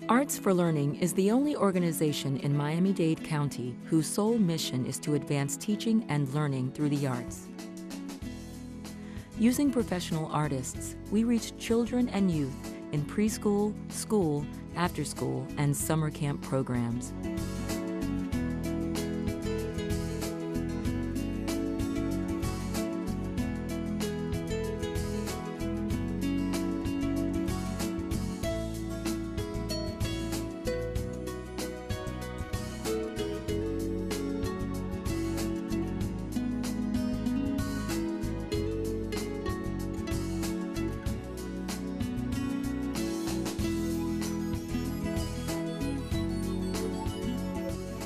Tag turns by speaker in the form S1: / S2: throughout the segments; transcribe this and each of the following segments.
S1: Arts for Learning is the only organization in Miami-Dade County whose sole mission is to advance teaching and learning through the arts. Using professional artists, we reach children and youth in preschool, school, after-school, and summer camp programs.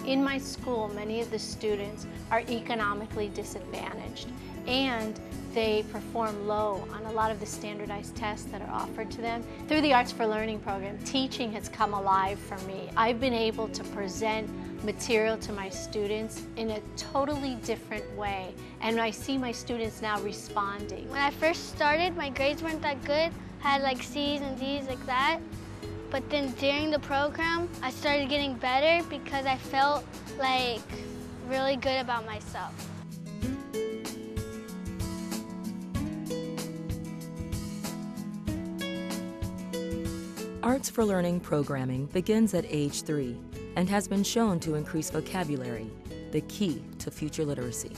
S2: In my school, many of the students are economically disadvantaged, and they perform low on a lot of the standardized tests that are offered to them. Through the Arts for Learning program, teaching has come alive for me. I've been able to present material to my students in a totally different way, and I see my students now responding.
S3: When I first started, my grades weren't that good. I had like C's and D's like that. But then during the program, I started getting better because I felt like really good about myself.
S1: Arts for Learning programming begins at age 3 and has been shown to increase vocabulary, the key to future literacy.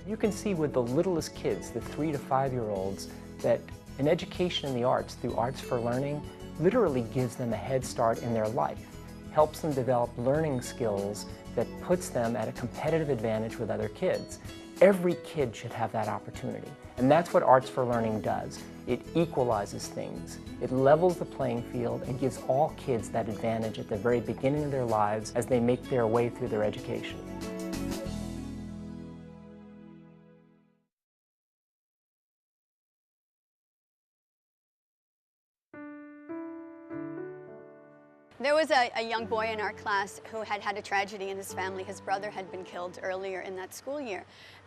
S4: You can see with the littlest kids, the 3 to 5-year-olds, that an education in the arts through Arts for Learning literally gives them a head start in their life, helps them develop learning skills that puts them at a competitive advantage with other kids. Every kid should have that opportunity, and that's what Arts for Learning does. It equalizes things, it levels the playing field, and gives all kids that advantage at the very beginning of their lives as they make their way through their education.
S5: There was a young boy in our class who had had a tragedy in his family. His brother had been killed earlier in that school year.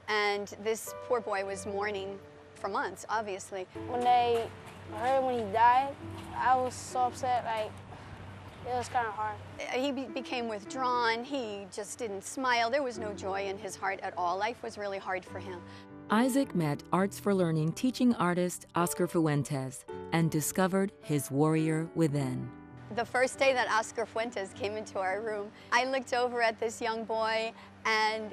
S5: And this poor boy was mourning for months, obviously.
S6: When they heard when he died, I was so upset, like, it was kind of hard.
S5: He became withdrawn. He just didn't smile. There was no joy in his heart at all. Life was really hard for him.
S1: Isaac met Arts for Learning teaching artist Oscar Fuentes and discovered his warrior within.
S5: The first day that Oscar Fuentes came into our room, I looked over at this young boy, and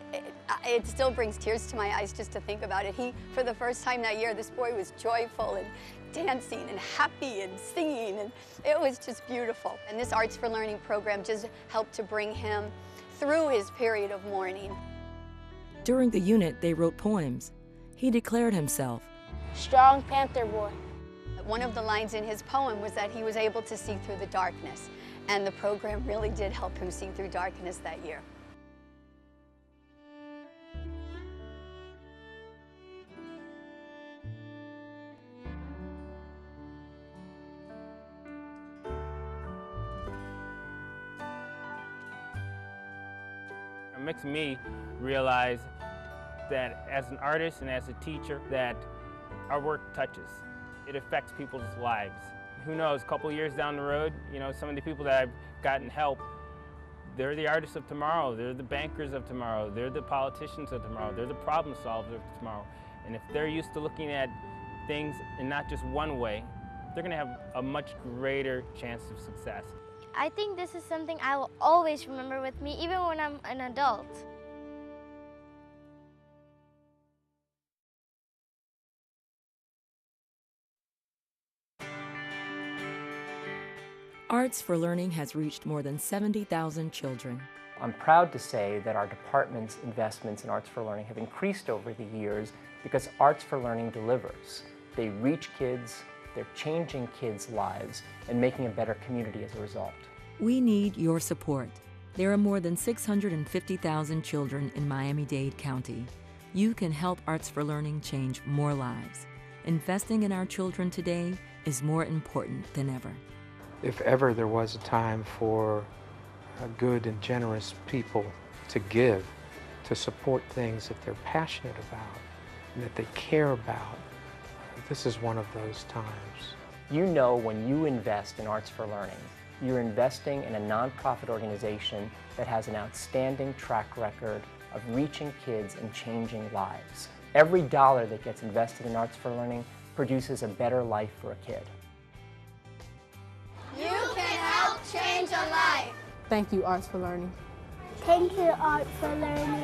S5: it still brings tears to my eyes just to think about it. For the first time that year, this boy was joyful and dancing and happy and singing, and it was just beautiful. And this Arts for Learning program just helped to bring him through his period of mourning.
S1: During the unit, they wrote poems. He declared himself
S6: Strong Panther Boy.
S5: One of the lines in his poem was that he was able to see through the darkness, and the program really did help him see through darkness that year.
S7: It makes me realize that as an artist and as a teacher, that our work touches. It affects people's lives. Who knows, a couple years down the road, you know, some of the people that I've gotten help, they're the artists of tomorrow, they're the bankers of tomorrow, they're the politicians of tomorrow, they're the problem solvers of tomorrow. And if they're used to looking at things in not just one way, they're gonna have a much greater chance of success.
S3: I think this is something I will always remember with me, even when I'm an adult.
S1: Arts for Learning has reached more than 70,000 children.
S4: I'm proud to say that our department's investments in Arts for Learning have increased over the years because Arts for Learning delivers. They reach kids, they're changing kids' lives, and making a better community as a result.
S1: We need your support. There are more than 650,000 children in Miami-Dade County. You can help Arts for Learning change more lives. Investing in our children today is more important than ever.
S8: If ever there was a time for good and generous people to give, to support things that they're passionate about and that they care about, this is one of those times.
S4: You know when you invest in Arts for Learning, you're investing in a nonprofit organization that has an outstanding track record of reaching kids and changing lives. Every dollar that gets invested in Arts for Learning produces a better life for a kid.
S5: You can help change a life.
S9: Thank you, Arts for Learning.
S6: Thank you, Art for Learning.